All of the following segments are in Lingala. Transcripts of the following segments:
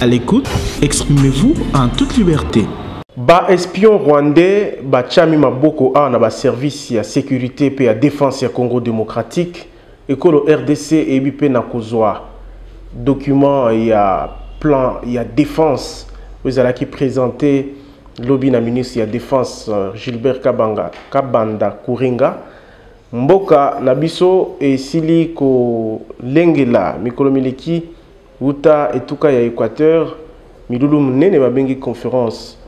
À l'écoute, exprimez-vous en toute liberté. Ba espion rwandais ba chami maboko a na ba service ya sécurité pe ya défense ya Congo démocratique et que le RDC et BP na kozwa document ya plan ya défense vous allez qui présenter lobby na ministre ya défense Gilbert Kabanda Kuringa mboka na biso e sili ko lengela mikolo miliki uta etuka ya Équateur milulu munene babengi conférence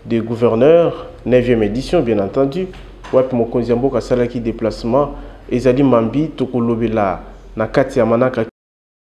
des gouverneurs, 9e édition bien entendu. Wapi mokonzi mboka salaki déplacement ezali mambi tokolobela na kati ya manaka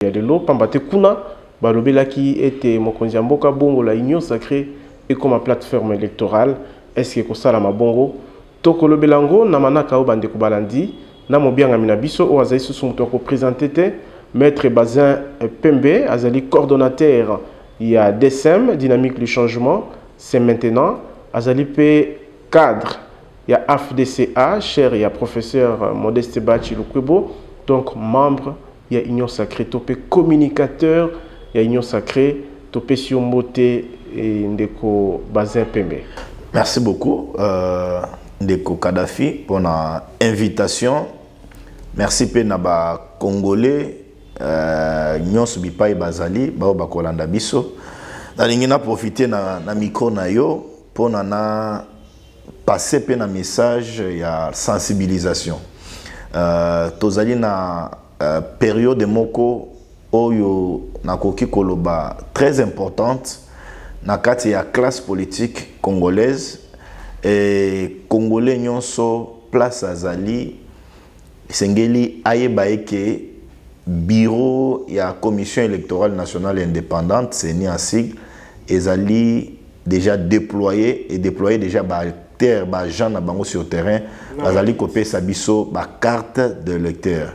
ya lelo pambate kuna balobela ki ete mokonzi mboka bongo la union sacrée et comme plateforme électorale est-ce que kosala mabongo tokolobela ngo na manaka o bande ko balandi na mobianga mina biso o azali susu muto ko présenter te maître Bazin Pembe azali coordonnateur il y a DSM dynamique du changement. C'est maintenant, Azalipe cadre, il y a AFDCA, cher, il y a professeur Modeste Bachi Lukwebo, donc membre, il y a Union Sacrée, topé communicateur, il y a Union Sacrée, topé Siomote et Ndeko Bazin Pembe. Merci beaucoup, Ndeko Kadhafi, pour l'invitation. Merci Penaba Congolais, Nyon Subipai Bazali, Baoba Kolanda Biso. Je profiter na micro na yo pour passer un message ya sensibilisation. Tozali na période moko oyo na koki koloba très importante na kati ya classe politique congolaise et congolais nyonso place azali sengeli ayeba eke bureau ya commission électorale nationale indépendante c'est ni en sigle ezali déjà déployé déjà par terre par gens na bango sur terrain azali kopé sabiso ba carte de lecteur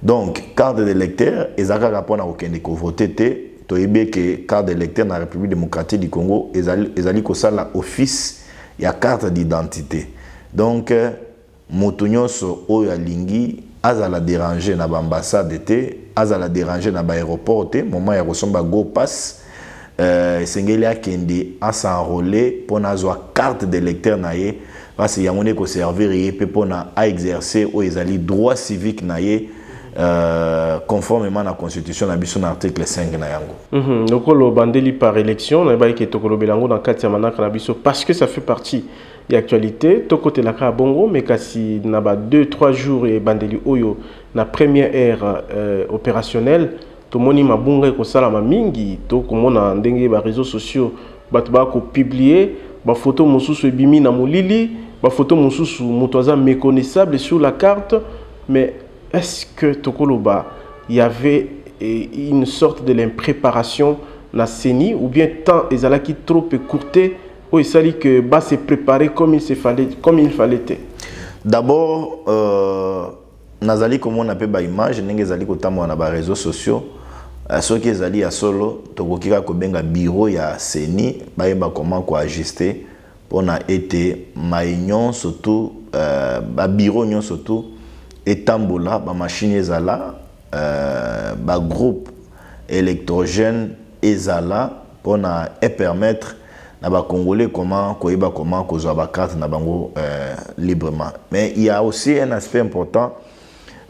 donc carte de lecteur ezaka rapport na okende ko voter te to yebé que carte de lecteur na République démocratique du Congo ezali ko sala office ya carte d'identité donc moto nyonso oyo alingi azala déranger na ba ambassade te azala déranger na ba aéroport te moment ya kosomba go pass sengeli akende a s'enrôler pour nazwa carte d'électeur naie parce qu'il y a moné ko servir yé pour na a exercer ou ezali droit civique naie conformément à la constitution na biso na article 5 na yango. Lokolo bandeli par élection na ba ke tokolo belango na kati ya manaka na biso parce que ça fait partie de l'actualité to côté la ka bongo mais kasi na ba 2-3 jours et bandeli oyo na première ère opérationnelle to moni mabunga ko sala mingi to komona ndenge ba réseaux sociaux bato ba ko publier ba photo mususu ebimi na molili ba photo mususu mutoza méconnaissable sur la carte mais est-ce que tokoloba il y avait une sorte de l'impréparation na CENI ou bien tant ezalaki trop écourté ou il s'agit que ba se préparer comme il fallait d'abord nazali comme on appelle ba image ndenge ezali kotamwa na ba réseaux sociaux ceux qui ezali ya solo tokokika kobenga bureau ya CENI bayeba comment ko ajuster pona été maignon surtout ba bureau nyon surtout etambola ba machine ezala ba groupe électrogène ezala pona permettre na ba congolais comment kozwa ba carte na bango librement. Mais il y a aussi un aspect important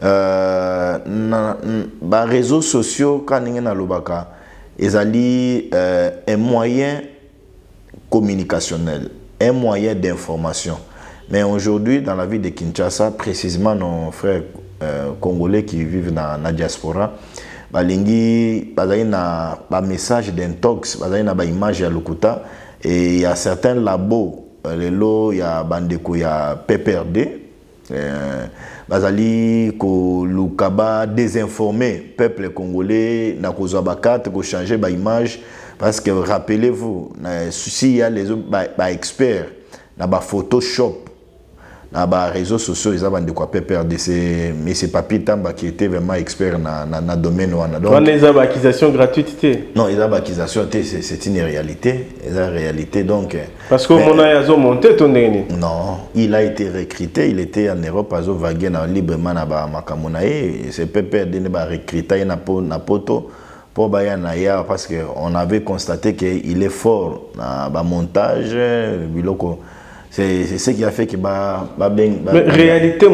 ba réseaux sociaux quand ninga na lobaka ezali un moyen communicationnel, un moyen d'information. Mais aujourd'hui dans la ville de Kinshasa, précisément nos frères congolais qui vivent dans la diaspora balingi bazali na ba message d'intox, bazali na ba image ya lokuta et il y a certains labos lelo ya bandeko ya PPRD bazali ko lukaba désinformer peuple congolais na kozwa ba carte ko changer ba image parce que rappelez-vous si il y a les ba experts na ba Photoshop na ba réseaux sociaux ils avaient de quoi PPRD c'est monsieur Papi Tamba qui était vraiment expert na domaine wana donc les acquisitions gratuité non ils avaient acquisition c'est une réalité donc parce que mon a monté ton dernier non il a été recruté il était en Europe azo vaguer na librement na ba makamonae c'est PPRD ne ba recruter na poto pour Bayanaya parce qu'on avait constaté qu'il est fort dans le montage. C'est ce qui a fait que mais réalité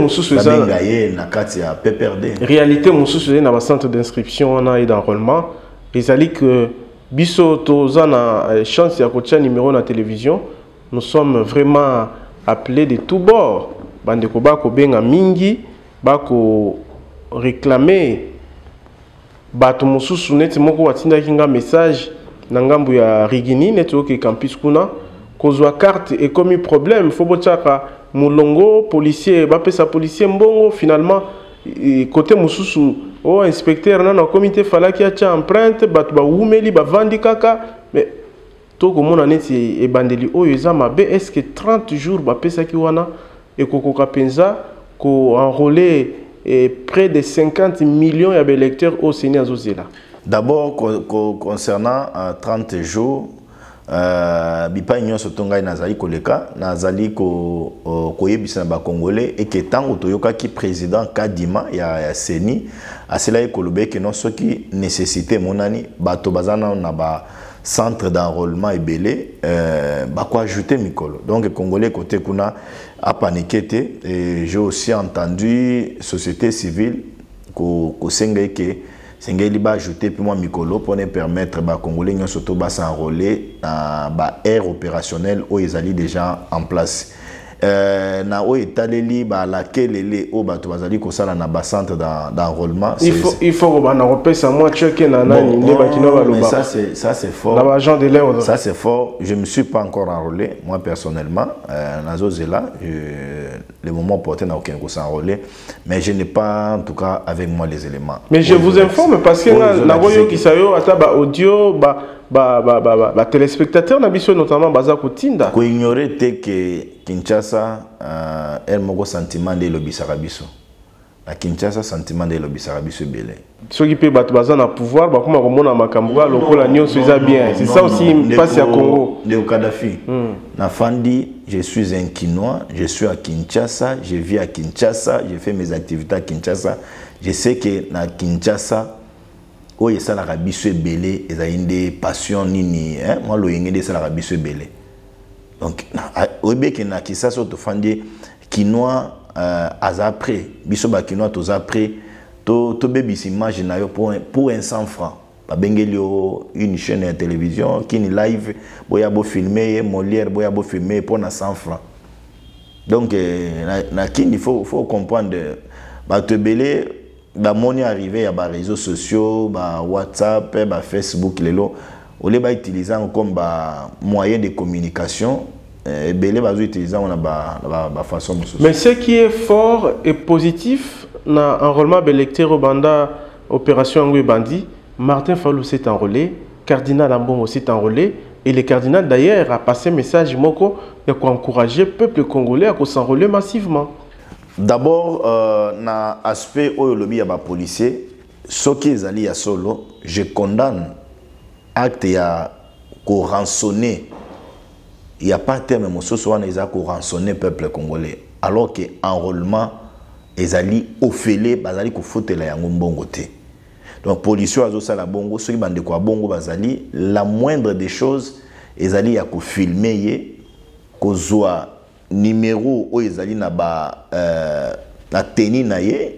réalité dans le centre d'inscription et d'enrôlement ils allaient que biso tozana chance ya kocha numéro na télévision nous sommes vraiment appelés de tous bords bandeko bako benga mingi bako réclamer bato mususu neti moko watinda kinga message na ngambu ya Rigini neti oke campus kuna kozwa carte et comme problème faut bochaka mulongo policier bapesa policier mbongo finalement côté mususu o inspecteur na comité falaki acha empreinte bato ba wumeli ba vandi kaka mais to komona neti e bandeli oyo eza mabe est-ce que 30 jours bapesa ki wana et kokoka penza ko enrôler près de 50 millions d'électeurs au Sénégal. D'abord, concernant 30 jours, bipa union sotonga nazali koleka nazali ko yebisa ba congolais et que tant otoyoka ki président Kadima ya Seni asela ekolobe que non soki nécessité monani bato bazana na ba centre d'enrôlement ebelé ba ko ajouter mikolo donc congolais côté kuna a paniqué et j'ai aussi entendu société civile ko senga que Sengeli ba ajouter puis moi mikolo pour ne permettre ba congolais ñon surtout ba s'enrôler dans ba aire opérationnelle où ils allaient déjà en place na o etaleli ba lakelele o bato bazali ko sala na ba centre d'enrôlement il faut ba na repesa moi checker na nani ne ba kino ba loba ça c'est fort la agent de l'ordre ça c'est fort je me suis pas encore enrôlé moi personnellement nazo zela le moment opportun n'a aucun ko s'enrôler mais je n'ai pas en tout cas avec moi les éléments mais je vous informe parce que na voyo ki sayo ata ba audio ba téléspectateurs na biso notamment baza ko tinda ko ignorer que Kinshasa el moko sentiment de lobisaka biso na Kinshasa sentiment de lobisaka biso belé ceux qui peut battre baza na pouvoir ba kuma komona makambo lokola nyonso eza bien c'est ça aussi passe à Congo de Kadhafi na fandi je suis un Kinois je suis à Kinshasa je vis à Kinshasa je fais mes activités à Kinshasa je sais que na Kinshasa o yesa la biso belé eza inde passion nini moi lo yengé de ça la biso belé donc au bec na kisa so to fandi Kinois après biso ba Kinois to après to bebis image na yo pour un 100 francs ba bengelio une chaîne de télévision qui ni live boya bo filmer Molière boya bo filmer pour na 100 francs donc na kini il faut comprendre ba te belé ba moni arrivé ya ba réseaux sociaux ba WhatsApp ba Facebook lelo on les va utiliser comme moyen de communication et belé va utiliser on a ba façon mais ce qui est fort et positif na enrôlement d'électeurs au banda opération Ngwe Bandi Martin Fayulu s'est enrôlé cardinal Ambongo s'est enrôlé et le cardinal d'ailleurs a passé message moko pour encourager le peuple congolais à s'enrôler massivement. D'abord na aspect oyo lobby ya ba policier soki ezali ya solo je condamne acte ya ko rançonner il y a pas terme mososo wana eza ko rançonner peuple congolais alors que enrôlement ezali ofele bazali ko fotela yango mbongo te donc policier azo sala bongo soki bande ko bongo bazali la moindre des choses ezali ya ko filmer ye ko zwa numéro o ezali na ba na teni na ye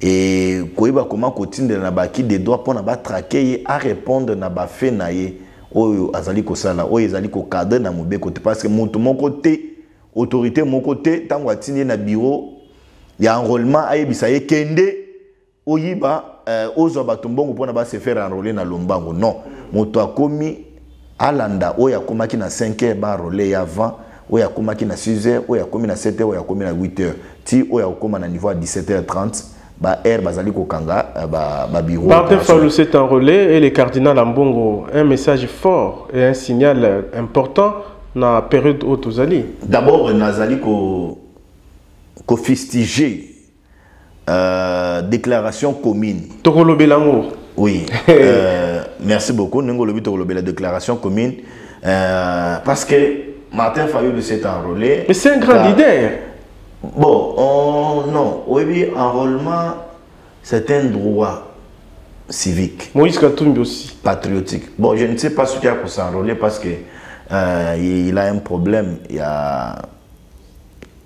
et koyeba comment continuer na ba qui des droits pour na ba traquer à répondre na ba fait na ye oyo azali ko sala oyo ezali ko cadre na mobeko te parce que monto mon côté autorité mon côté tango atindi na bureau ya enrôlement ayebisa ye kende oyiba ozo ba tombongo pour na ba se faire enrôler na lombango non moto akomi alanda oyo akomaki na 5h ba enrôler avant oyo akomaki na 6h oyo akomi na 7h oyo akomi na 8h ti oyo akoma na niveau à 17h30 ba air bazali ko kanga ba bureau Martin Fayulu s'est enrôlé et le cardinal Ambongo un message fort et un signal important na période où tozali d'abord nazali ko fustiger déclaration commune tokolobe l'amour oui merci beaucoup ngolobi tokolobe la déclaration commune parce que Martin Fayulu s'est enrôlé. Mais c'est un grand leader. Bon, non, oui, enrôlement, c'est un droit. civique. Moïse Katumbi aussi. Patriotique. Bon, je ne sais pas ce qu'il y a pour s'enrôler parce que il a un problème.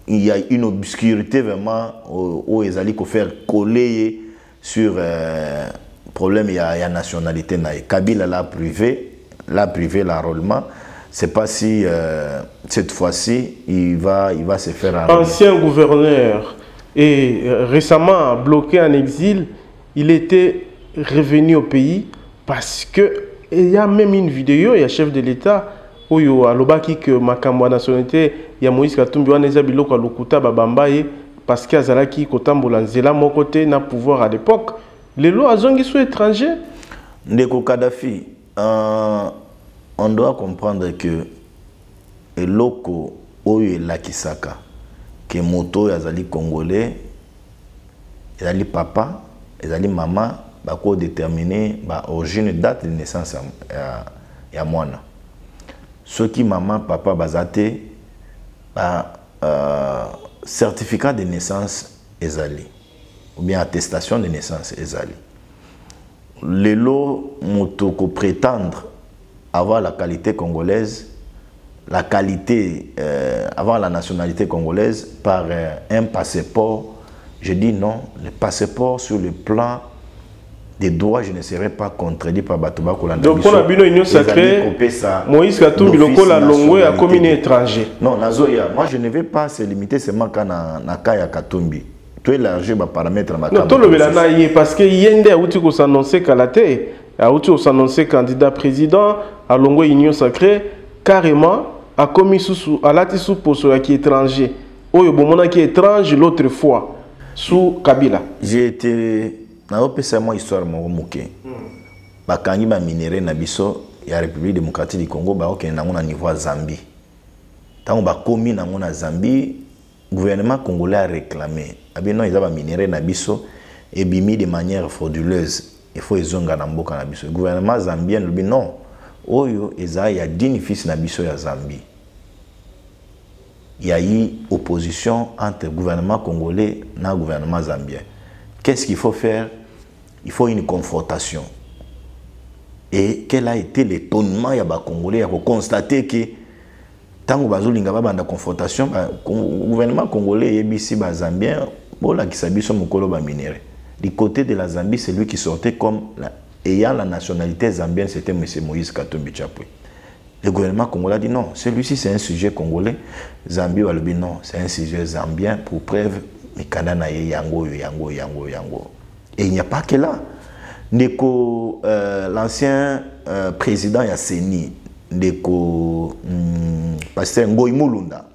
Il y a une obscurité vraiment où ils allaient faire coller sur problème. Il y a nationalité. Kabila l'a privé l'enrôlement. C'est pas si cette fois-ci il va se faire enrôler. Ancien gouverneur et récemment bloqué en exil, il était revenu au pays parce que il y a même une vidéo, il y a chef de l'État Oyo alobaki que makambo nationalité ya Moïse Katumbi wana eza biloko ya lokuta babambaye parce que azalaki kotambola nzela moko te na pouvoir à l'époque. Lelo azongi sous étranger. Ndeko Kadhafi, on doit comprendre que eloko oyo elakisaka que moto yazali congolais, ezali papa, ezali mama, bako déterminer ba origine date de naissance ya mwana. Ceux qui maman, papa, bazate, certificat de naissance ezali, ou bien attestation de naissance ezali. Lelo motoko prétendre avoir la qualité congolaise, la qualité, avoir la nationalité congolaise par un passeport, je dis non, le passeport sur le plan des droits, je ne serai pas contredit par Batouba Kolanda. Donc, pour la Union sacrée, Moïse Katumbi Lokola Longwe a commis étranger. Non, Nazoya, moi je ne vais pas se limiter seulement à Nakaya Katumbi. Tu élargis les paramètres à ma non, tout le monde parce que Yende a outil qu'on s'annonçait Kalate, a outil qu'on s'annonçait candidat président à Longwe Union sacrée, carrément a commis sous à la sous poste qui est étranger. Oyo bomona qui est étranger l'autre fois sous Kabila. J'ai été na opesa moi histoire moko moke bakangi ba minéraux na biso ya République démocratique du Congo ba okenda na niveau Zambie tango ba komi na ngona Zambie gouvernement congolais a réclamé abino ils ba minéraux na biso et bimi de manière frauduleuse il faut ezonga na mboka na biso gouvernement zambien lobi non oyo eza ya dini fils na biso ya Zambie. Il y a eu opposition entre gouvernement congolais et gouvernement zambien. Qu'est-ce qu'il faut faire? Il faut une confrontation. Et quel a été l'étonnement ya ba Congolais à constater que tant que bazolinga ba banda confrontation, le gouvernement congolais et bisi ba zambien, bola ki sabiso mokolo ba minéré. Du côté de la Zambie, c'est lui qui sortait comme ayant la nationalité zambienne, c'était M. Moïse Katumbi Chapwe. Le gouvernement congolais a dit non, celui-ci c'est un sujet congolais. Zambie a dit non, c'est un sujet zambien pour preuve. Yango. Et il n'y a pas que là. L'ancien président Yasseni, pasteur Ngoï Mulunda,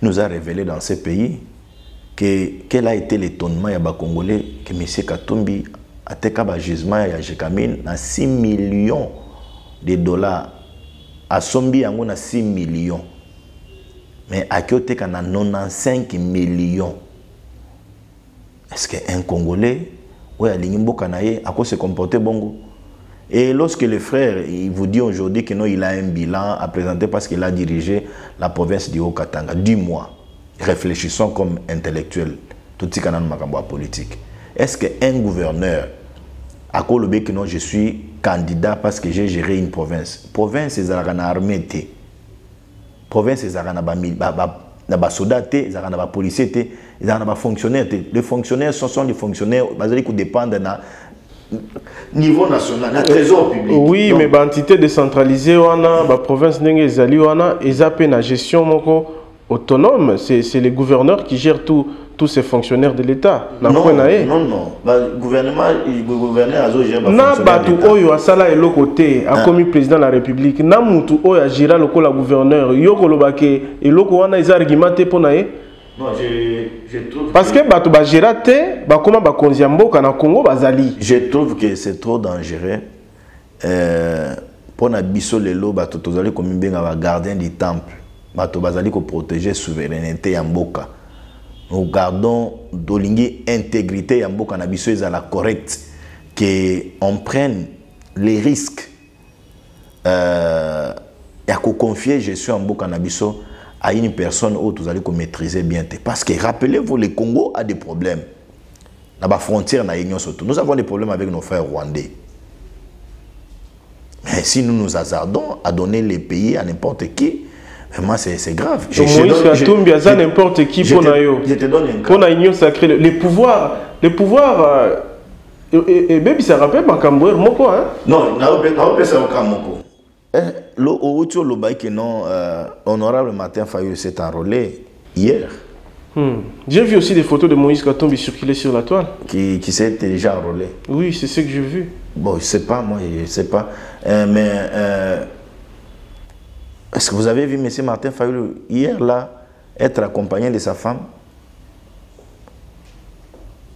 nous a révélé dans ce pays quel a été l'étonnement des Congolais que M. Katumbi a été un jugement à Jekamine à 6 millions de dollars. À Sombi, il y a 6 millions. Mais à Kyoto, il y a 95 millions. Est-ce qu'un Congolais, oui, à Lingimbo-Kanaye, à quoi se comporter bongo? Et lorsque le frère, il vous dit aujourd'hui qu'il a un bilan à présenter parce qu'il a dirigé la province du Haut-Katanga, dis-moi, réfléchissons comme intellectuels, tout ce qui est politique. Est-ce qu'un gouverneur, à quoi le bec, non, je suis candidat parce que j'ai géré une province? Province, c'est la armée. Province, c'est les soldats, les policiers, les fonctionnaires. Les fonctionnaires sont des fonctionnaires qui dépendent du niveau national, du trésor public. Oui, donc, mais l'entité décentralisée, la province, ils ont une gestion autonome. C'est les gouverneurs qui gèrent tous ces fonctionnaires de l'État. Non. Le gouvernement a géré les fonctionnaires de l'État. A commis président de la République. Na mutu oyo a géré le gouverneur. Yoko lobake et loko wana ils argumenté pour nae. Non, je trouve. Parce que batu ba géré te, ba comment ba konziambo kana Congo bazali. Je trouve que c'est trop dangereux. Pour na biso lelo batu tozali comme benga ba gardien du temple. Batu bazali ko protéger souveraineté ya mboka. Nous gardons dolingi intégrité ya mboka na biso ezala correct que on prenne les risques ya ko confier gestion ya mboka na biso à une personne où vous allez maîtriser bien. Parce que rappelez-vous, le Congo a des problèmes. la frontière na union surtout. Nous avons des problèmes avec nos frères rwandais. Mais si nous nous hasardons à donner les pays à n'importe qui, vraiment c'est grave. Je te donne un cas. Pour la union sacrée, les pouvoirs, et même ça rappelle Makamboer Moko, hein? Non, pas ça au Moko. Le bail que non, honorable Martin Fayulu s'est enrôlé hier. J'ai vu aussi des photos de Moïse Katumbi circuler sur la toile. Qui s'est déjà enrôlé. Oui, c'est ce que j'ai vu. Bon, je sais pas, moi, je sais pas. Mais est-ce que vous avez vu M. Martin Fayulu hier là être accompagné de sa femme?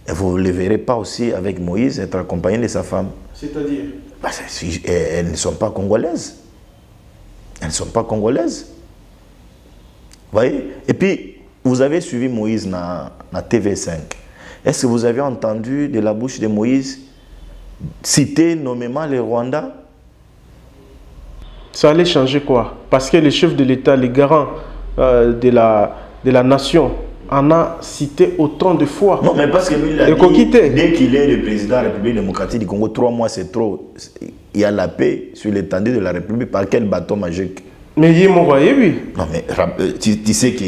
Et vous ne le verrez pas aussi avec Moïse être accompagné de sa femme. C'est-à-dire elles ne sont pas congolaises. Elles ne sont pas congolaises. Vous voyez? Et puis, vous avez suivi Moïse na TV5. Est-ce que vous avez entendu de la bouche de Moïse citer nommément les Rwandais? Ça allait changer quoi? Parce que les chefs de l'État, les garants de la nation, en a cité autant de fois. Non, mais parce que lui, il a dit, dès qu'il est le président de la République démocratique du Congo, 3 mois c'est trop. Il y a la paix sur l'étendue de la République. Par quel bâton magique? Mais il m'a envoyé, oui. Non, mais tu sais que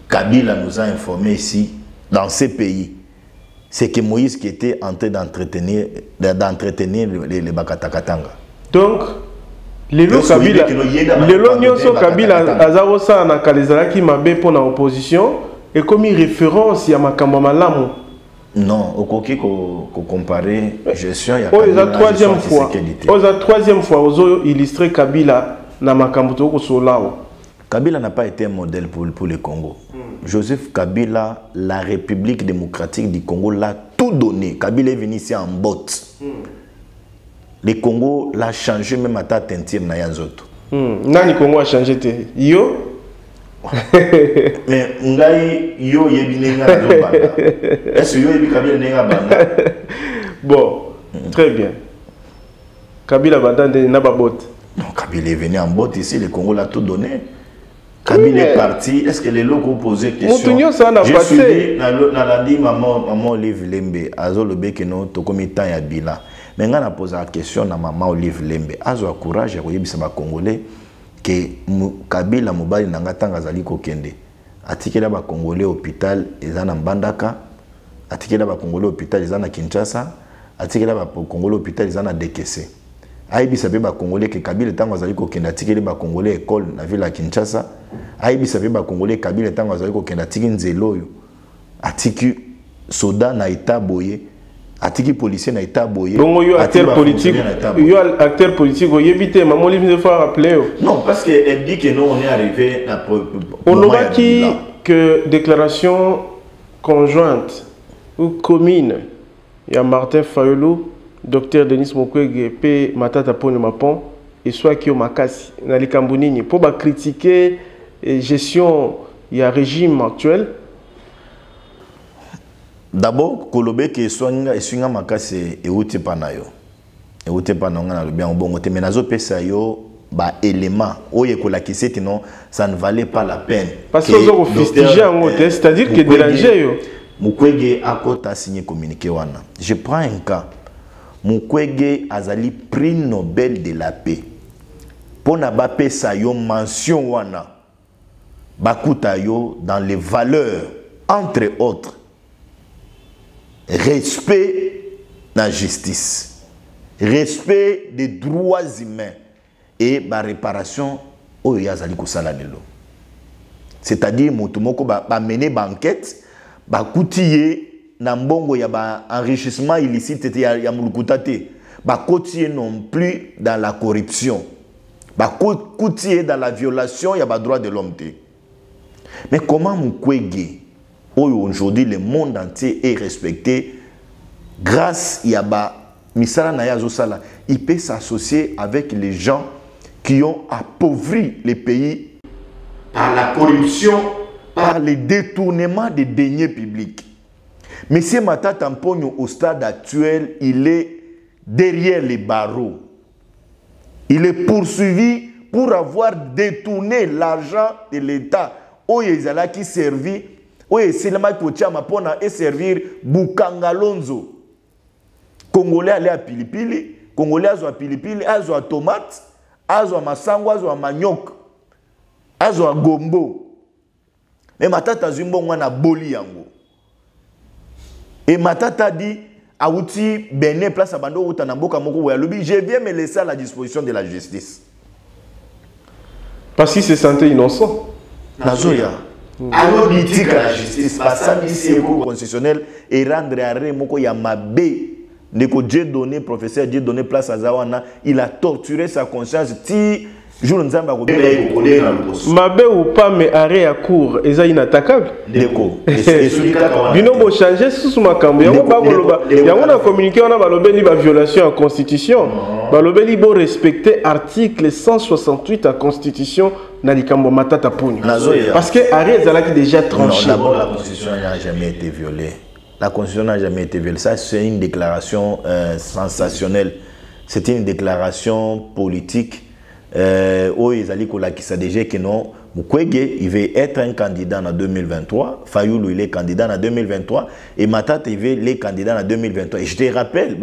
Kabila nous a informé ici, dans ces pays, c'est que Moïse qui était en train d'entretenir les Bakatakatanga. Donc, les lots Kabila, Azarosa na Kalizaraki Mabe pour l'opposition, et comme il référence, il y a Makamba Malamu. Non, au coquille qu'on comparer gestion, il y a la troisième fois. La troisième fois, vous avez illustré Kabila na Makambuto Kosolao. Kabila n'a pas été un modèle pour le Congo. Joseph Kabila, la République démocratique du Congo l'a tout donné. Kabila est venu ici en botte. Le Congo l'a changé même à ta teinture na yanzoto. Nani Congo a changé te? Yo? Mais ngai yo yebi nenga banda. Est-ce que yo yebi Kabila nenga banda? Bon, très bien. Kabila banda n'a pas botte. Non, Kabila est venu en botte ici, le Congo l'a tout donné. Kabila est parti. Est-ce que les locaux posaient question? J'ai suivi dans dit maman Olive Lembe, azo le bec no tokomi temps ya bilan. Mais on a posé la question à maman Olive Lembe. Azo a courage ya koyebisa ba Congolais que Kabila mobali nanga tanga zali kokende. Atikela ba Congolais hôpital ezana Mbandaka, atikela ba Congolais hôpital ezana Kinshasa, atikela ba Congolais hôpital ezana Dekese. Aibisa pe ba Congolais que Kabila tanga zali kokende atikela ba Congolais école na ville ya Kinshasa. Aibisa pe ba Congolais Kabila tanga zali kokende atiki nzelo yo. Atiki soda na ita boye. Atiki policier na ita boye. Donc yo acteur politique, vous évitez maman Olive de faire rappeler. Non, parce qu'elle dit que nous on est arrivé à on aura qui que déclaration conjointe ou commune. Il y a Martin Fayulu, Dr Denis Mukwege P Matata Pone Mapon et soit qui au Makasi na Likambunini pour critiquer gestion il y a régime actuel. D'abord, Kolobe qui est makase et outé panayo. Et outé pananga na bien au bon côté mais nazo pesa yo ba élément oye ko la kiseti non ça ne valait pas la peine. Parce que vous fustigez en côté, c'est-à-dire que déranger yo. Mukwege akota signé communiqué wana. Je prends un cas. Mukwege azali prix Nobel de la paix. Pour na ba pesa yo mention wana. Bakuta yo dans les valeurs entre autres. Respect de la justice, respect des droits humains et la réparation au yazali kosala lelo. C'est-à-dire motomoko ba mener banquette, ba koutier na mbongo ya ba enrichissement illicite ya mulukutate, ba koutier non plus dans la corruption, ba koutier dans la violation ya ba droits de l'homme. Mais comment Mukwege aujourd'hui le monde entier est respecté grâce à Misala Nayazo Sala, il peut s'associer avec les gens qui ont appauvri les pays par la corruption, par les détournements des deniers publics. Monsieur Matata Mpogno au stade actuel, il est derrière les barreaux. Il est poursuivi pour avoir détourné l'argent de l'État au Yezala qui servit oyo esilema kotiama mpona eservir Bukangalonzo. Congolais ale ya pilipili, Congolais azwa pilipili, azwa tomate, azwa masango, azwa manioc, azwa gombo. Mais Matata zimbongo na boli yango. Et Matata dit Aouti Benin place à Bando Outanamboka Moko Yalobi, je viens me laisser à la disposition de la justice. Parce qu'il se sentait innocent. Nazoya. Alors dit que la justice, parce que c'est constitutionnel et rendre arrêt Moko Yamabe. Neko Dieu donné, professeur Dieu donné place à Zawana, il a torturé sa conscience. Si jour Nzamba Mabe ou pas, mais arrêt à court, et ça inattaquable. Neko. Binobo changer sous ma cambe. On a communiqué, on a balobé la violation en constitution. Balobé libo respecter article 168 à constitution na likambo Matata Ponyo. Parce que arrêt Zalaki déjà tranché. D'abord la constitution n'a jamais été violée. La constitution n'a jamais été violée. Ça, c'est une déclaration sensationnelle. C'est une déclaration politique. Ils allaient qui déjà que non, Mukwege, il veut être un candidat en 2023. Fayoulou, il est candidat en 2023. Et Matata, il veut les candidats en 2023. Et je te rappelle,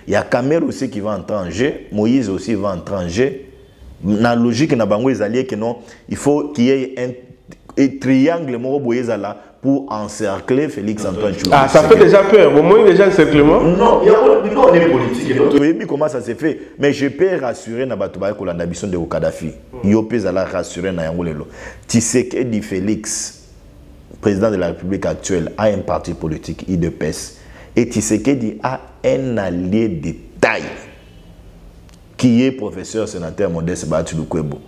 il y a Kamer aussi qui va entrer en jeu. Moïse aussi va entrer en jeu. Dans la logique, il faut qu'il y ait un triangle pour encercler Félix Antoine Tshilombo. Ah, ça fait déjà peur. Au moins, déjà encerclement. Non, il y a on est politique. Oui, comment ça s'est fait. Mais je peux rassurer la mission de Kadhafi. Je peux rassurer Nayangolelo. Tshisekedi Félix, président de la République actuelle, a un parti politique, IDPS. Et Tshisekedi a un allié de taille qui est professeur sénateur Modeste Bahati Lukwebo.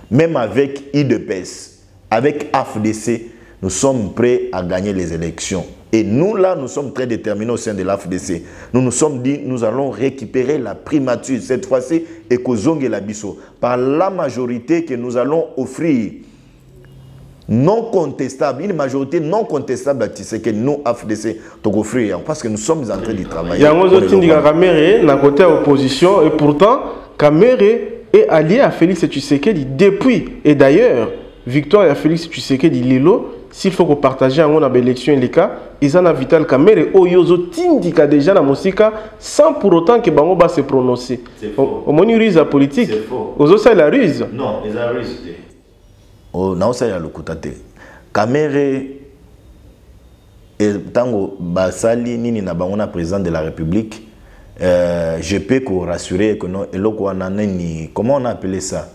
Même avec IDPS, avec AFDC, nous sommes prêts à gagner les élections. Et nous, là, nous sommes très déterminés au sein de l'AFDC. Nous nous sommes dit, nous allons récupérer la primature, cette fois-ci, et Kozong et Labisso, par la majorité que nous allons offrir, non contestable, une majorité non contestable à Tshisekedi, nous, AFDC, offrir, parce que nous sommes en train de travailler. Il y a un autre qui dit que Kamere n'a côté opposition, et pourtant, Kamere est allié à Félix Tshisekedi depuis. Et d'ailleurs, victoire à Félix Tshisekedi Lilo, s'il faut qu'on partage en élection et les cas, ils en a Vital Kamere Oyozo Tindika déjà dans Mosika sans pour autant que Bango va se prononcer. Au moins une ruse politique. Aux autres, c'est la ruse. Non, ils ont ruse. Oh, non, ça y a le coup de Kamere et Tango Basali Nini Nabangona président de la République. Je peux vous rassurer que non, comment on a appelé ça?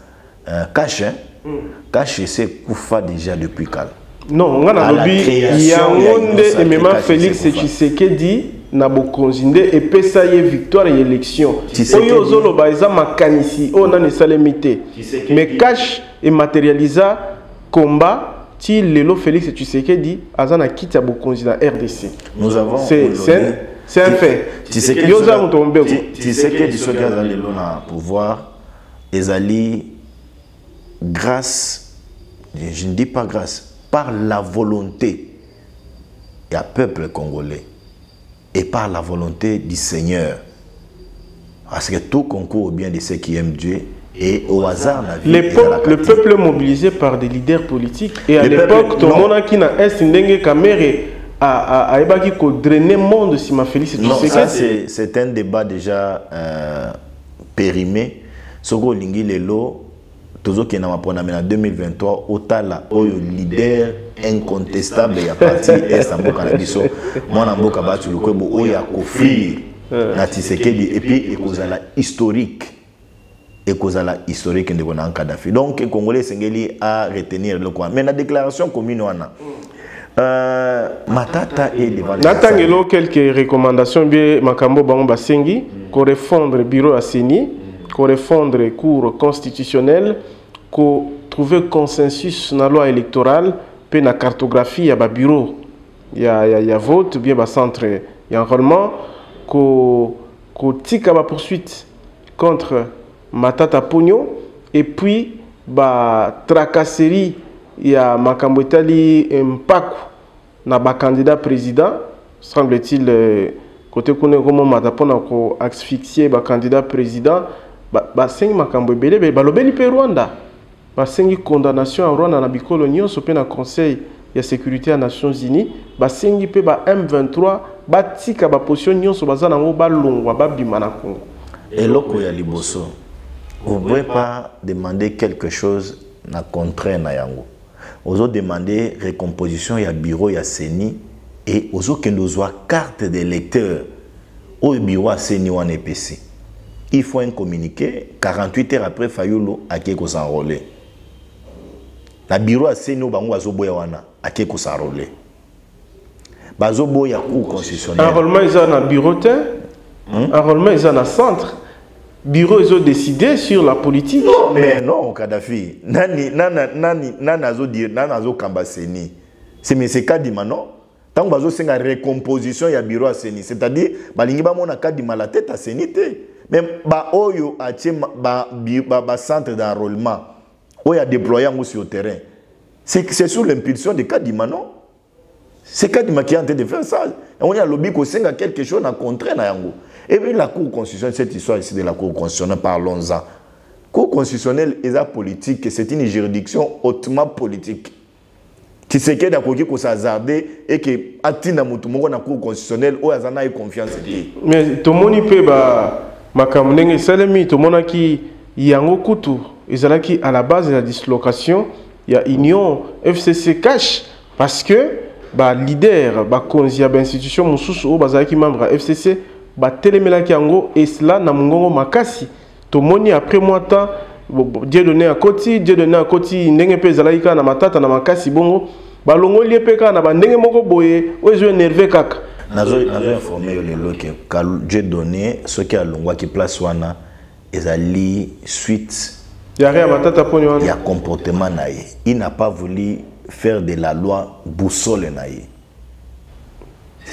Cache, hein? Cache, c'est Koufa déjà depuis calme. Non, on a lobby, il y a un monde et même Félix Tshisekedi n'a bokonzinde et pesaye victoire et élection. Oyo zolo baeza makanisi, on a ne salemité. Mais cache et matérialisa combat ti lelo Félix Tshisekedi azana quitte à bokonzina RDC. Nous avons c'est un fait. Tshisekedi soki azali lelo na pouvoir ezali grâce, je ne dis pas grâce, par la volonté du peuple congolais et par la volonté du Seigneur. Parce que tout concourt au bien de ceux qui aiment Dieu et au hasard la vie. Le peuple est mobilisé par des leaders politiques. Et à l'époque, tout le monde qui n'a pas Ndenge Kamere a drainé le monde si ma Félix. Non, ça c'est un débat déjà périmé. Soko Lingi Lelo. Toujours qui est en 2023, Otala, Oyo leader incontestable, il y a parti Estambo Kanabiso, mon amboka batu le kwebo, Oya Kofri, Natisekedi, et puis Ekozala historique. Ekozala historique de Bonan Kadhafi. Donc, les Congolais Sengeli à retenir le coin. Mais la déclaration commune, on a. Matata est devant les. Natangelo, quelques recommandations, bien, Makambo Bamba Sengi, correspondre bureau à Séni. Correspondre aux cours constitutionnels, trouver consensus dans la loi électorale, puis la cartographie, il y a un bureau, il y a vote, bien un centre, il y a enrôlement, qu'on tique à la poursuite contre Matata Ponyo, et puis tracasserie, il y a Makambo Etali Mpaku, na ba candidat président, semble-t-il, côté comment Matata Ponyo a asphyxié le candidat président. Basengi makambo ebele balobeli pe Rwanda basengi condamnation à Rwanda na bikolo nyonso pe na conseil ya sécurité ya Nations Unies basengi pe ba M23 batika ba position nyonso bazana ngo balongwa babima na Congo. Et loko ya liboso, vous ne pouvez pas demander quelque chose na contraire na yango. Vous avez demandé récomposition ya bureau ya CENI et vous avez besoin carte de lecteur au bureau à CENI ou en EPC. Il faut un communiqué 48 heures après Fayulu à qui s'enrôler. La bureau à CENI ou bango azoboya wana à qui s'enrôler. Bazoboya cour constitutionnel. Enrôlement ils ont un bureau enrôlement ils ont un centre. Bureau ils ont décidé sur la politique. Non mais non Kadhafi. Nani azo dire nani azo kamba CENI. C'est mais c'est Kadima non. Tant que bazo senga récomposition ya bureau à CENI, c'est-à-dire balingi ba mona Kadima la tête à CENI te. Même ba oyo a ba centre d'enrôlement oyo a déployé sur le terrain. C'est sous l'impulsion de Kadima non. C'est Kadima qui est en train de faire ça. On a lobby ko senga quelque chose à contrer na yango. Et puis la Cour constitutionnelle, cette histoire ici de la Cour constitutionnelle, parlons-en. La Cour constitutionnelle est politique, c'est une juridiction hautement politique. Qui se qu'est d'accord qui s'est hasardé et que Atina Moutoumoko na Cour constitutionnelle, où Azana a confiance. Mais tout le monde peut makamnenge salemi tout le monde qui yango kutu ezalaki à la base de la dislocation il y a union FCC cash parce que ba leader ba konzia ba institution mususu o bazalaki membre FCC ba telemelaki yango et cela na mungongo makasi to moni après moi temps Dieu donné à Koti ndenge pe zalaika na matata na makasi bongo ba longo liepeka na ba ndenge moko boye ozo énervé kaka nazo informé le loke Dieu donné ce qui a longwa qui place wana ezali suite ya rien matata poni wana ya comportement naie il n'a pas voulu faire de la loi boussole naie.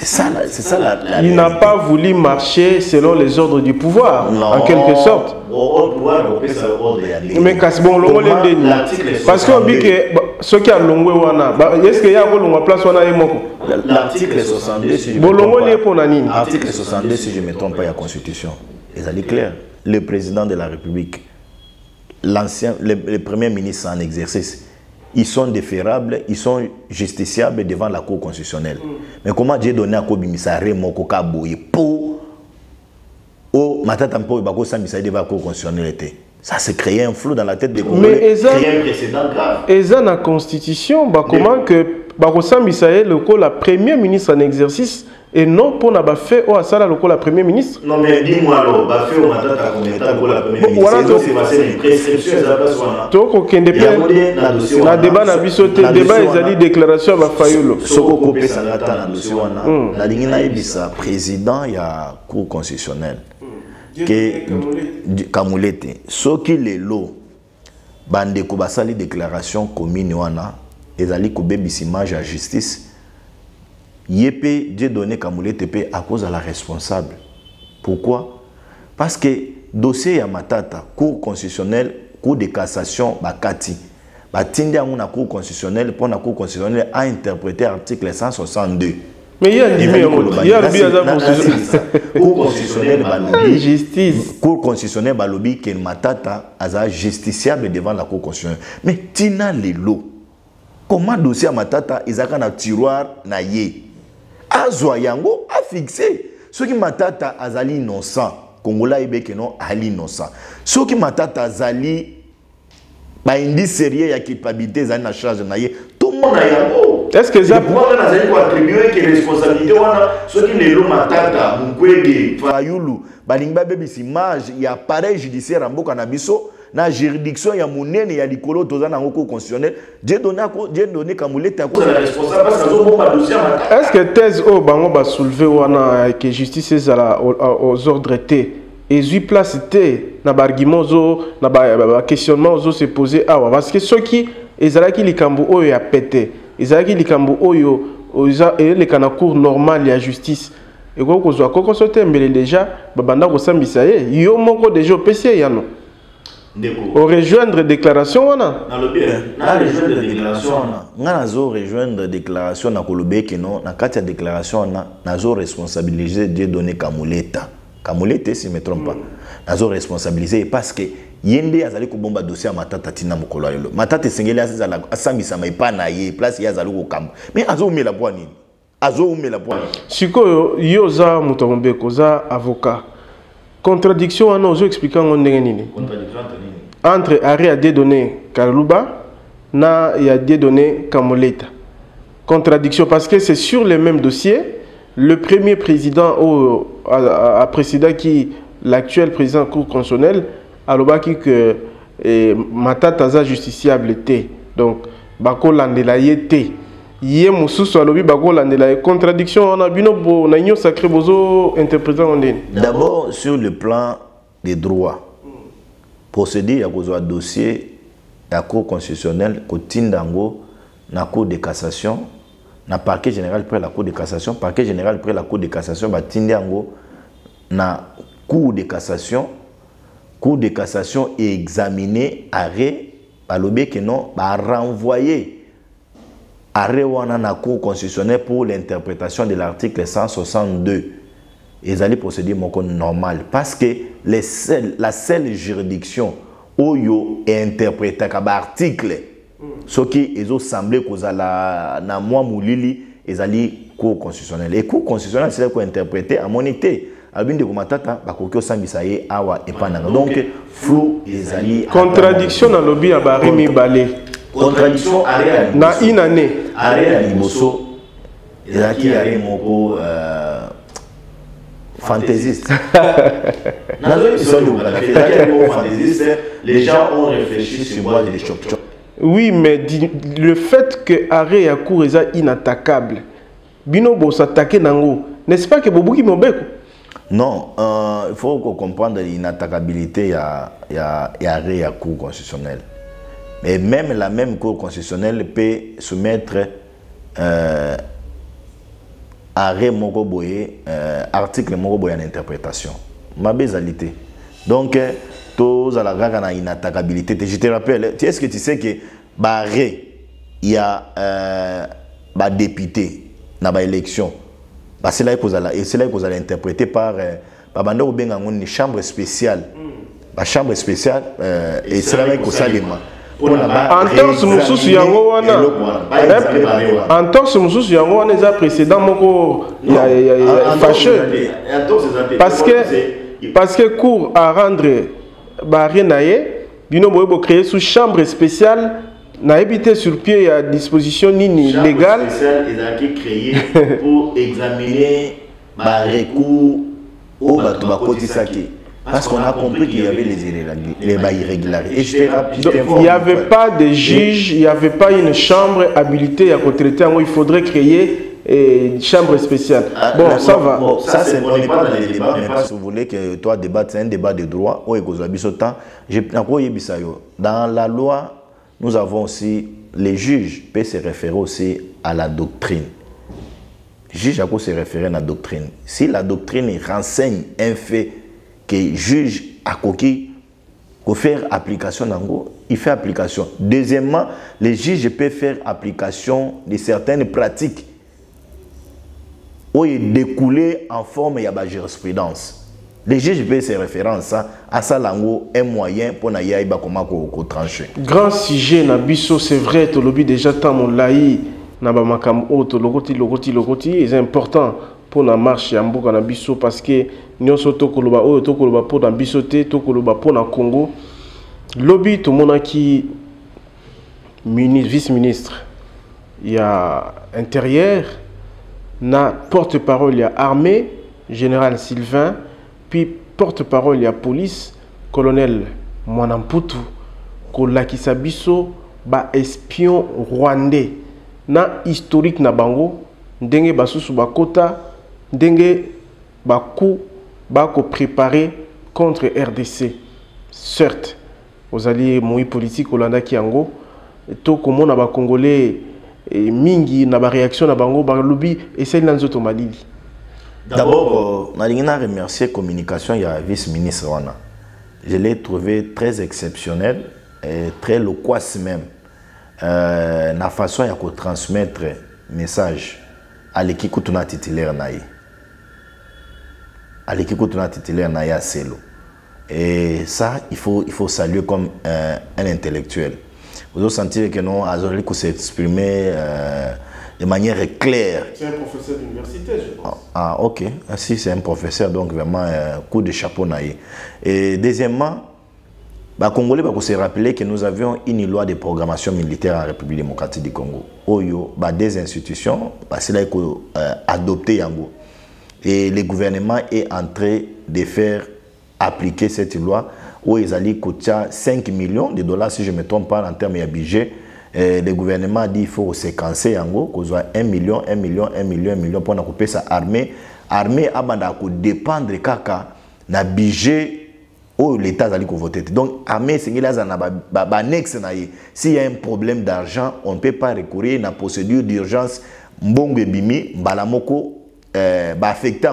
C'est ça la il n'a pas voulu marcher selon les ordres du pouvoir, non, en quelque sorte. Mais quand bon, parce qu'on dit que ce qui a longué est-ce qu'il y a un place l'article 62, si je l'article 62, si je ne me trompe pas, il y a la Constitution. Et ça dit clair. Le président de la République, le premier ministre en exercice, ils sont déférables, ils sont justiciables devant la Cour constitutionnelle. Mais comment Dieu donné à Kobimisa Remoko Kaboye pour au Matatampo et Bako Sambisa devant la Cour constitutionnelle? Ça se créait un flou dans la tête des Congolais. Mais créer un précédent grave. Et ça, la Constitution, comment que Bako Sambisa est la première ministre en exercice et non pour n'a pas fait au Asala la premier ministre. Non mais dis-moi alors, bah fait au Matata combien de temps la première ministre? C'est passé une prescription ça passe wana. Donc aucun na débat na bisoté débat ezali déclaration ba Fayulu. Soko kopé sangata na dossier wana. La lingi na ebisa président ya Cour constitutionnelle. Que Kamulete soki lelo bande ko basali déclaration commune wana ezali ko bebisi image à justice. Yépe Dieu donné Kamulete Tepe à cause de la responsable. Pourquoi? Parce que dossier ya matata Cour constitutionnelle, Cour de cassation bakati. Batindi na Cour constitutionnelle pour la Cour constitutionnelle a interprété l'article 162. Mais il y a Cour constitutionnelle balobi justice. Cour constitutionnelle balobi que matata aza justiciable devant la Cour constitutionnelle. Mais tina lelo. Comment dossier ya matata izaka na tiroir na ye? Azwa yango a fixé. Ce qui matata azali innocent, Congola ibeke non ali innocent. Ce qui matata azali ba indice sérieux ya culpabilité zali na charge na ye. Tout le monde a yango. Est-ce que ça pourquoi on azali ko attribuer que responsabilité wana ce qui le lo matata Mukwege Fayulu balingba bebisi image ya appareil judiciaire en mboka na biso na juridiction ya munene ya likolo toza na Cour constitutionnelle Dieu donné Kamulete à cause de la responsable parce que bomba dossier matata. Est-ce que thèse au bango ba soulever wana que justice ezala aux ordres T et 8 places T na argument zo na ba questionnement zo se poser parce que ceux qui ezalaki likambo oyo ya pété ezalaki likambo oyo les kana cour normale ya justice et ko kozwa koko sotembele déjà babanda ko sambisa ye yo moko déjà opesi yano au rejoindre déclaration wana na le bien na rejoindre déclaration wana nga nazo rejoindre déclaration na kolobe que non na kati ya déclaration wana nazo responsabiliser Dieu donné Kamulete si je me trompe pas nazo responsabiliser parce que yende azali ko bomba dossier matata tina mokolo lelo matata sengeli azala asambisa mai pa na ye place ya azali ko kamba mais azo umela bwa nini azo umela bwa sikoyo yoza mutombe koza avocat contradiction wana ozo expliquer ngo ndenge nini contradiction entre Ari a dédonné Kaluba na il a dédonné Kamoleta contradiction parce que c'est sur le même dossier le premier président a précédé qui l'actuel président de la Cour constitutionnelle a dit que Matata za justiciable était donc bako landela yete yé mususu alobi bako landela contradiction on a bino bo na nyo sacré bozo interpréter ondeni. D'abord sur le plan des droits procédé à cause dossier la Cour constitutionnelle kotindango na Cour de cassation na parquet général près la Cour de cassation parquet général près la Cour de cassation batindango na Cour de cassation est examiné arrêt balobi que non ba renvoyer arrêt wana na Cour constitutionnelle pour l'interprétation de l'article 162 ils allaient procéder normal parce que la seule juridiction oyo est interprétée comme article ce qui ils ont semblé que na moi moulili ils allaient Cour constitutionnelle et Cour constitutionnelle c'est quoi interpréter à monité albinde ko matata bakokyo sambisa ye awa epananga donc flou les alliés contradiction na lobby ya bari mibale contradiction arrêt na une année arrêt à liboso ezaki arrêt moko fantaisiste les gens ont réfléchi sur moi de les choc. Oui, mais le fait que arrêt ya cour est inattaquable bino bo s'attaquer nango n'est-ce pas que bobuki mobeko. Non, il faut comprendre l'inattaquabilité, il y a arrêt à Cour constitutionnelle. Mais même la même Cour constitutionnelle peut soumettre arrêt Mokoboye, article Mokoboye en interprétation. Ma bézalité. Donc, tous à la grande inattaquabilité. Je te rappelle, est-ce que tu sais que barré, il y a député dans l'élection. C'est là que vous allez interpréter par une chambre spéciale. La chambre spéciale, et c'est là que vous allez entorse mususu yango wana entorse mususu yango wana eza précédent moko ya fâcheux parce que cour à rendre barré naye bino boye créer sous chambre spéciale na éviter sur pied à disposition nini légale qui créé pour examiner ma recours au Batubakotisaki. Parce qu'on a compris qu'il y avait les irrégularités. Il n'y avait pas de juge, il n'y avait pas une chambre habilitée à traiter. Il faudrait créer une chambre spéciale. Bon, ça va. Bon, ça, on n'est pas dans les débats, mais pas si vous voulez que toi débattes, c'est un débat de droit. Dans la loi, nous avons aussi, les juges peuvent se référer aussi à la doctrine. Les juges peuvent se référer à la doctrine. Si la doctrine renseigne un fait que le juge a coquille, pour faire application d'ango, il fait application. Deuxièmement, les juges peuvent faire application de certaines pratiques où il découlé en forme de la jurisprudence. Les juges peuvent se référer à ça lango un moyen pour na yaiba comment ko trancher. Grand sujet na biso c'est vrai to lobi déjà tant mon laï na ba makam auto logoti est important pour la marche ya mboka na biso parce que nyonso tokoloba oyo tokoloba pour na biso te tokoloba pour na Congo lobby to monaki vice-ministre il y a intérieur na porte-parole il y a armée général Sylvain puis porte-parole il y a police colonel Mwanamputu kolakisa biso ba espion rwandais na historique na bango ndenge basusu bakota ndenge baku bako préparé contre RDC certes aux alliés moi politique Olanda Kiango to komona ba congolais mingi na ba réaction na bango ba lobby essaye nanzoto malili. D'abord je remercier la communication il y a vice-ministre wana. Je l'ai trouvé très exceptionnel et très loquace même. La façon de transmettre message à l'équipe titulaire naïe. À l'équipe titulaire naïe à Selo. Et ça, il faut saluer comme un intellectuel. Vous devez sentir que non, Azali s'exprimer de manière claire. C'est un professeur d'université, je pense. Ah, ok. Si c'est un professeur, donc vraiment, coup de chapeau naïe. Et deuxièmement, les Congolais vont se rappeler que nous avions une loi de programmation militaire en République démocratique du Congo. Oyo, des institutions, c'est là qu'il faut adopter Yango. Et le gouvernement est en train de faire appliquer cette loi où ils allaient coûter 5 millions de dollars, si je ne me trompe pas, en termes de budget. Le gouvernement a dit qu'il faut séquencer Yango, qu'on soit 1 million pour couper sa armée. L'armée a dépendre kaka na budget où l'État a voté. Donc, l'armée, s'il y a un problème d'argent, on ne peut pas recourir à la procédure d'urgence mbongo bimi balamoko affecter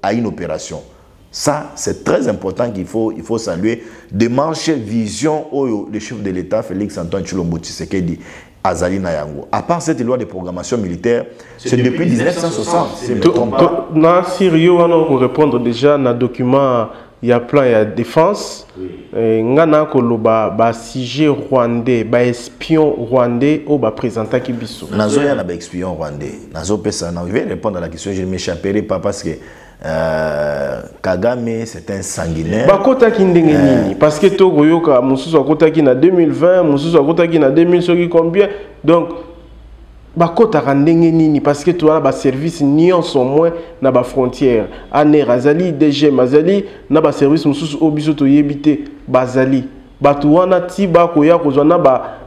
à une opération. Ça, c'est très important qu'il faut saluer. Démarche, vision, le chef de l'État, Félix Antoine Tshilombo Tshisekedi, Azali Nayango. À part cette loi de programmation militaire, c'est depuis 1960. Si je me trompe pas. Dans Syrie, on peut répondre déjà dans le document, il y a plan, il y a défense. Il y a sujet rwandais, espion rwandais, ou présentant qui biso. Nazo ya na espion rwandais. Nazo pesa na. Je vais répondre à la question, je ne m'échapperai pas parce que Kagame c'est un sanguinaire. Bakota ki ndenge nini parce que tokoyoka mususu akota ki na 2020, mususu akota ki na 2000 soki combien. Donc bakota ka ndenge nini parce que toi ba service nyonso moins na ba frontière. Aner azali DG mazali na ba service mususu obiso to yebite bazali. Batu wana ti ba koya kozwa na ba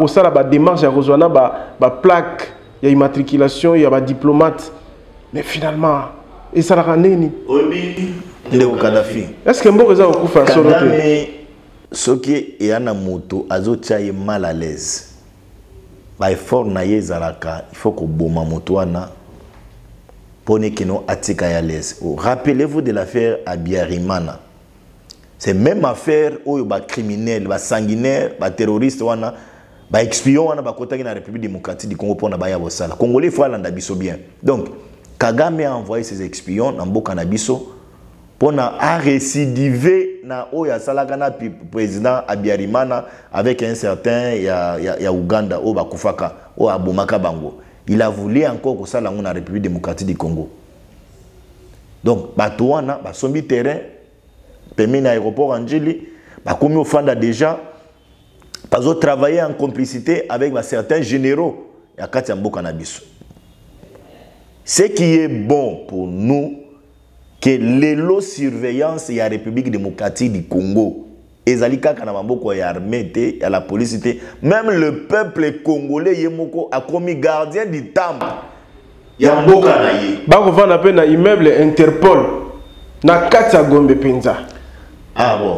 kosala ba démarche ya kozwa na ba plaque ya immatriculation ya ba diplomate. Mais finalement et ça l'a rendu. Est-ce que Mboka a okufa solo te? Ce qui est en moto, azotia est mal à l'aise. Ba effort na yezalaka, il faut que boma moto ana pone que non atika à l'aise. Rappelez-vous de l'affaire à Biarimana. C'est même affaire où ba criminel, ba sanguinaire, ba terroriste wana, ba espion wana ba kota na République démocratique du Congo pona ba ya bosala. Congolais faut landa biso bien. Donc Kagame a envoyé ses espions dans le Canabiso pour récidiver na Oya Salagana président Abiyarimana avec un certain ya Uganda au Bakufaka au Abomaka Bango. Il a voulu encore que ça dans la République démocratique du Congo. Donc Batouana, Basombi terrain, permis l'aéroport Angeli, Bakomi au Fanda déjà, pas travailler en complicité avec certains généraux ya Katia Mboka Nabiso. Ce qui est bon pour nous, que l'élo surveillance et la République démocratique du Congo, et Zalika Kanamamboko et l'armée, et la police, même le peuple congolais a commis gardien du temple. Yamboka naye. Bako vana pe na immeuble Interpol na Katia Gombe Penza. Ah bon.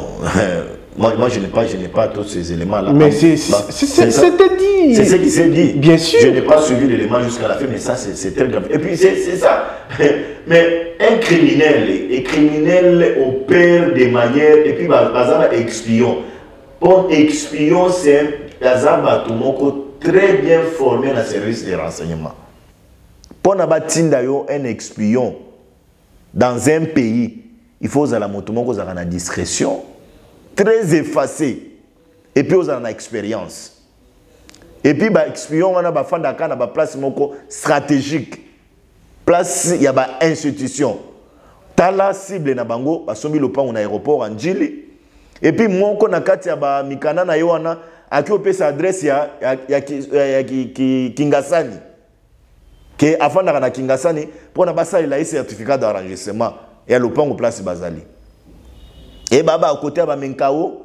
Moi je n'ai pas tous ces éléments-là. Mais c'était dit. C'est ce qui s'est dit. Bien sûr. Je n'ai pas suivi l'élément jusqu'à la fin, mais ça c'est très grave. Et puis c'est ça. Mais un criminel opère de manière. Et puis Bazama espion. Pour espion, c'est Bazama Tumoko très bien formé dans le service de renseignement. Pour Nabatindayo, un espion dans un pays, il faut que la motomoko soit en discrétion. Très effacé et puis on a l'expérience et puis bah espion on a ba fandaka na ba place moko stratégique place il y a ba institution tala cible na bango ba sombi lopango na aéroport Anjili et puis moko na kati ya ba mikana na yoana aki opesa adresse ya Kingasani que afandaka na Kingasani pour na basa il a certificat d'enregistrement et lopango place bazali. Et baba à côté ba menkao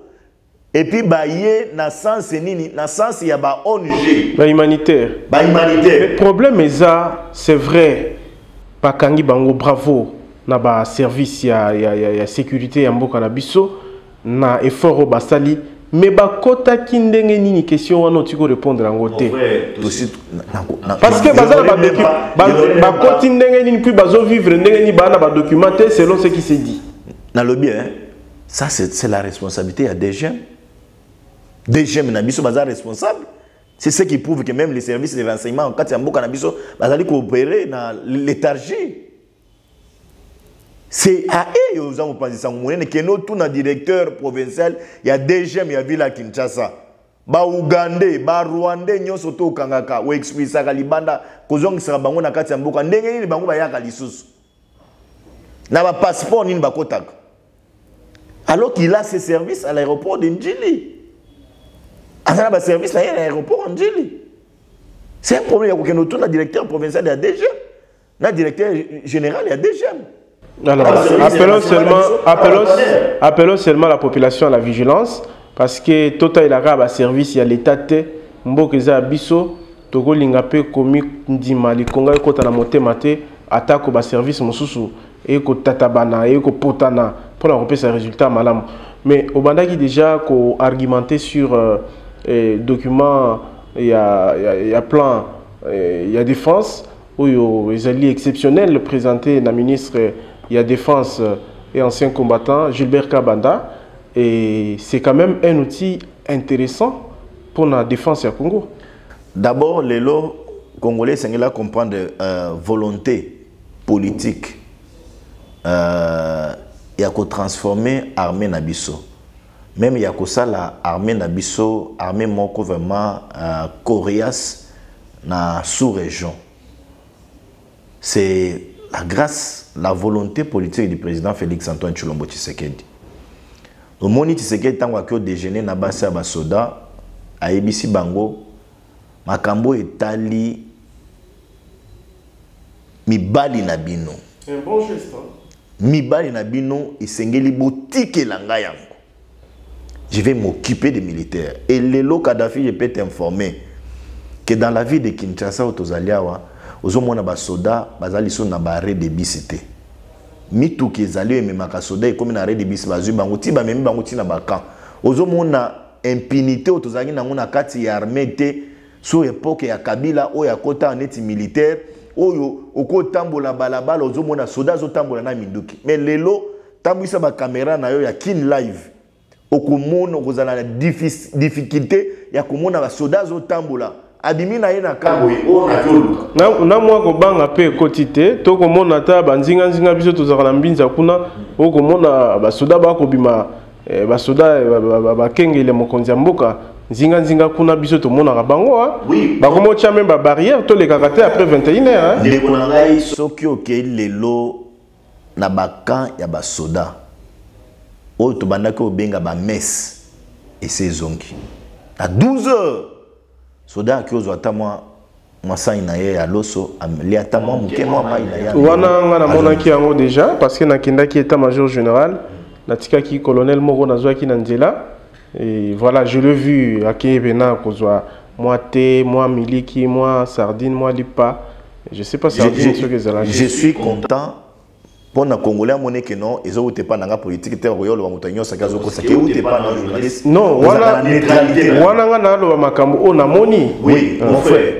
et puis ba yé na sens nini na sens ya ba ONG ba humanitaire. Le problème est ça, c'est vrai. Pa kangi bango bravo na ba service ya sécurité ya mboka na biso na effort basali mais ba kota kindenge nini question wana tu peux répondre en côté. Parce que ba kota ndenge nini puis bazo vivre ndenge ni ba na ba documenter selon ce qui s'est dit. Na lobby hein. Ça, c'est la responsabilité des jeunes. Des jeunes, Nabiso Bazar responsable. C'est ce qui prouve que même les services de renseignement, quand il y a un Nabiso, Bazar coopérer dans l'éthargie. C'est à eux aux gens pensent ça que nous tout na directeur provincial il y a DGM il y a ville à Kinshasa ba Ougandais ba Rwandais nyoso to kangaka ou expliquer ka libanda kozong sera bango na kati ya mboka ndenge ni bango ba yaka lisusu na ba passeport ni ba kotaka alors qu'il a ses services à l'aéroport de Ndjili a ba service à l'aéroport de Ndjili c'est un problème il y a que tout na directeur provincial il y a DGM na directeur général il y a DGM. Alors, appelons seulement la population à la vigilance parce que tout il a un service il y a l'état mbokeza biso togo lingape komi ndima likonga ekota na motema te attaque ba service mususu et ko tatabana et ko potana pour la repérer résultat malamu mais au bandaki déjà ko argumenter sur documents il y a plan il y a défense où ils alliés exceptionnels présenté la ministre il y a défense et ancien combattant Gilbert Kabanda et c'est quand même un outil intéressant pour la défense du Congo. D'abord, les lots congolais sont comprendre volonté politique et à transformer l'armée Nabiso. Même il y a ça la armée Nabiso, armée moko vraiment coriace na sous-région. C'est la grâce, la volonté politique du président Félix Antoine Tshilombo Tshisekedi. Le moni Tshisekedi tant que déjeuner na basi ya basoda a ebisi bango makambo etali mibali na bino. C'est un bon geste. Mibali na bino esengeli botike langa yango. Je vais m'occuper des militaires. Et Lelo Kadhafi, je peux t'informer que dans la ville de Kinshasa au Tozaliawa ozomona ba soda bazali so na ba de bisité mitu kezali me maka soda comme na de bis bazu bango ti ba memi bango ti na ba camp ozomona impunité au tozali na ngona kati ya armée te so époque ya Kabila o ya kota neti militaire oyo okotambola balabala ozomona soda zo tambola na minduki mais lelo tambwisa ba caméra na yo ya kin live okomona kozala na difficulté ya komona ba soda zo tambola adimina ina kamwe na mwa ko banga pe kotite to ko mona ta banzinga nzinga biso to zakala mbinza kuna o ko mona basoda ba ko bima basoda ba kengele mokonzi mboka nzinga nzinga kuna biso to mona bango ba ko mo tia même ba barrière to le kakate après 21h de konangai soki oke lelo na bakan ya basoda o to bandaki obenga ba messe et sezongi à 12h soda qui ozwa tamwa masai na ye ya loso ameli atamwa muke mwa mai na ya wana ngana monaki yango déjà parce que nakendaki état major général natikaki colonel moko nazwaki na nzela et voilà je l'ai vu akebena kozwa moi te moi miliki moi sardine moi lipa je sais pas sardine ce que ça je suis content pour na congolais amone que non ils ont été pas dans la politique te royol wa mutanyo sakazo ko sake ou te pas dans journaliste non wana ngana lo makambo o na moni oui mon frère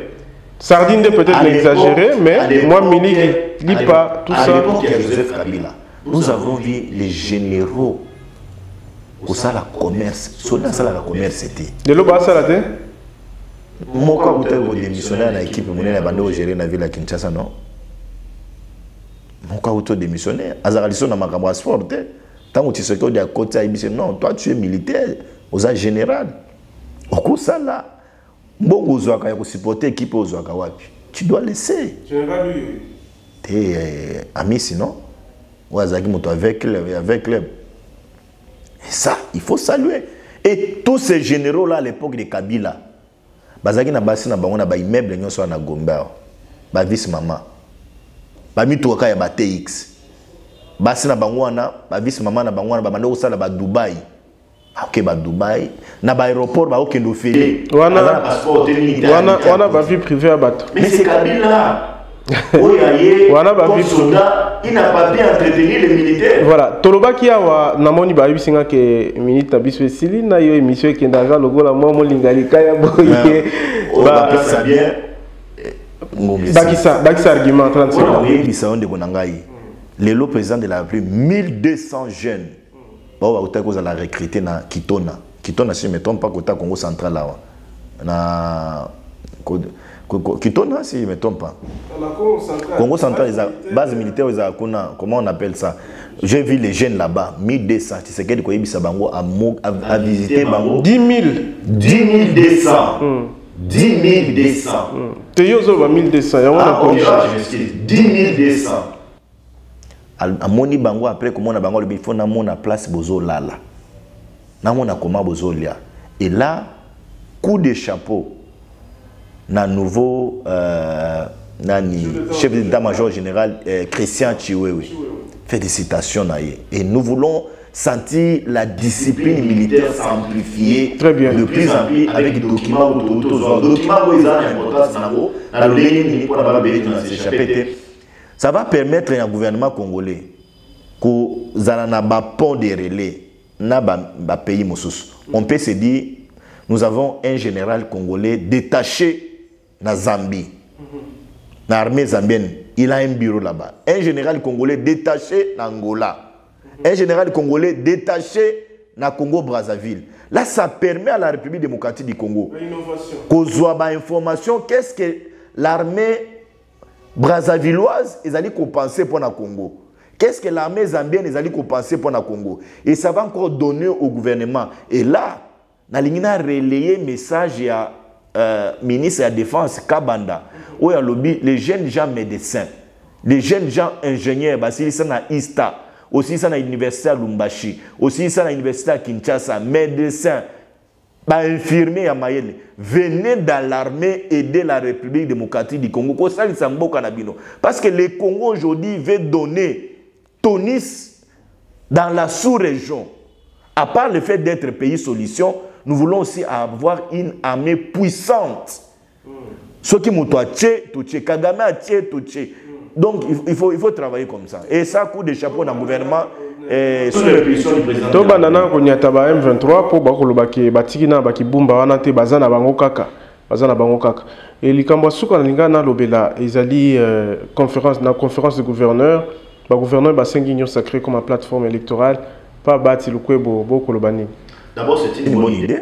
sardine de peut-être exagéré mais moi miliki lipa tout ça à l'époque de Joseph Kabila nous avons vu les généraux au sala commerce soldat sala la commerce c'était de lo ba sala te moko utego démissionnaire na équipe monene bando gérer na ville à Kinshasa non pourquoi auto-démissionnaire Azaraliso n'a pas de sport. Tant que tu sais que tu es à côté, non, toi tu es militaire, aux agents général. Au coup ça là, bon aux ouaka pour supporter l'équipe aux ouaka tu dois laisser. Général lui. T'es ami sinon, ou azaki moto avec club. Et ça, il faut saluer. Et tous ces généraux là à l'époque de Kabila, bazaki na basi na bango na ba immeuble nyonso na Gomba, ba vice maman. Bamituaka ya ba TX basi na bangwana ba vice mama na bangwana ba bando sala ba Dubai OK ba Dubai na ba aéroport ba okendo fele wana ba vie privée à bateau mais c'est Kabila oyaye wana ba vie soldat il n'a pas bien entretenu les militaires voilà tolobaki awa namoni ba bisinga ke minute na biso esili na yo émission ekendanga logola mo molingalika ya boye ba ça bien Bakissa argument 30 secondes. Le président de la République, 1200 jeunes, ils la recruter na Kitona. Kitona, si je ne me trompe pas, côté Congo central là. Kitona, si je ne me trompe pas. Congo central, base militaire, comment on appelle ça? J'ai vu les jeunes là-bas, 1200. Tu sais qu'il y a à visiter Bango. 10 000. 10 200. 10 200. Tu as 1200. Ah, ok, je 10 200. À Moni Bango, après, comment on a Bango, il faut que place Bozo Lala. On a comment Bozo Lia. Et là, coup de chapeau, na nouveau chef d'état-major général Christian Chiwewe. Félicitations. Et nous voulons sentir la discipline militaire s'amplifier de plus en plus avec des documents ça va permettre à un gouvernement congolais que un pont de relais dans pays moussous. On peut se dire, nous avons un général congolais détaché dans Zambie, dans l'armée zambienne. Il a un bureau là-bas. Un général congolais détaché dans Angola. Un général congolais détaché dans Congo-Brazzaville. Là, ça permet à la République démocratique du Congo qu'on soit information. Qu'est-ce que l'armée brazzavilloise est compenser pour le Congo? Qu'est-ce que l'armée zambienne est compenser pour le Congo? Et ça va encore donner au gouvernement. Et là, on a relayé le message à ministre de la Défense, Kabanda, où il y a les jeunes gens médecins, les jeunes gens ingénieurs, ils sont à ISTA, aussi à l'université à Lumbashi, aussi à l'université à Kinshasa, médecins, infirmiers à Mayele, venez dans l'armée aider la République démocratique du Congo. Parce que le Congo aujourd'hui veut donner tonus dans la sous-région. À part le fait d'être pays solution, nous voulons aussi avoir une armée puissante. Ce qui m'a touché, Kagame a touché. Donc il faut travailler comme ça. Et ça, coup de chapeau dans le gouvernement. Sous l'impulsion du président. Donc, M23 pour Bakolobaki, Batikina, Bakibumba, Wanate, Bazana Bangokaka. Bazana Bangokaka. Et les Kambasuka, Lingana, Lobela, ils allaient conférence, dans la conférence de gouverneurs. Le gouverneur Bassenguignon sacré comme plateforme électorale. Pas bâti le Kwebo, Bokolobani. D'abord, c'est une bonne idée.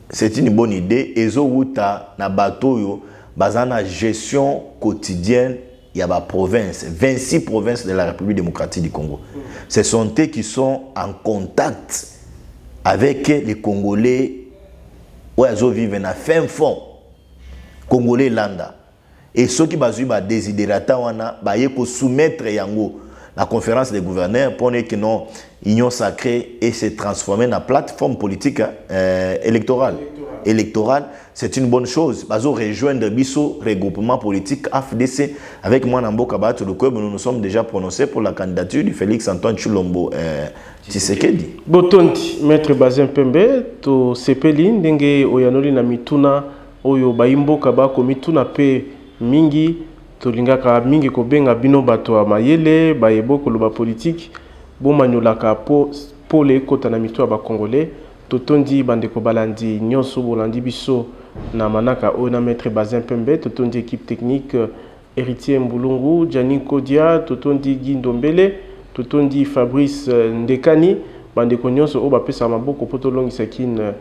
C'est une bonne idée. Et Zouta, na bateau, bazana gestion quotidienne, il y a des provinces, 26 provinces de la République démocratique du Congo. Ce sont eux qui sont en contact avec les Congolais où ils vivent dans fin fond. Congolais landa. Et ceux qui ont des désiderata, ils vont soumettre yango la conférence des gouverneurs pour que non union sacrée et se transformer en plateforme politique électorale. C'est une bonne chose. Bazo rejoindre biso regroupement politique AFDC avec moi Namboka Bato le club, nous nous sommes déjà prononcés pour la candidature du Félix Antoine Tshilombo Tshisekedi. Botondi maître Bazin Pembe to sepeli ndenge oyanoli na mituna oyo baimboka bako mituna pe mingi tolingaka mingi kobenga bino bato ya mayele bayebo koloba politique bomanyolaka po le kota na mitwa ba congolais totondi bandeko balandi nyonso bolandi biso na manaka oyo na maître Bazin Pembe totondi équipe technique Héritier Mbulungu Jani Kodia totondi Gindombele totondi Fabrice Ndekani bandeko nyonso oyo bapesa maboko po tolongisa kine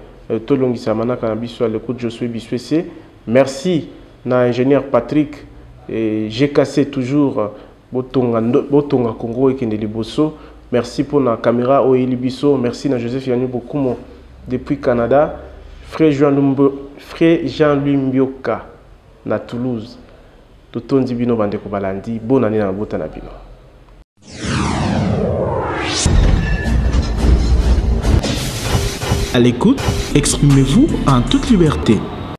tolongisa manaka na biso le coup je suis biswese. Merci na ingénieur Patrick. J'ai cassé toujours Botonga Congo et Kende Liboso. Merci pour la caméra Oeli Bisso. Merci à Joseph Yannou Bokumo depuis Canada. Frère Jean-Louis Mbioka na Toulouse. Totondi Bino Bandeko Balandi. Bonne année dans Botana Bino. À l'écoute, exprimez-vous en toute liberté.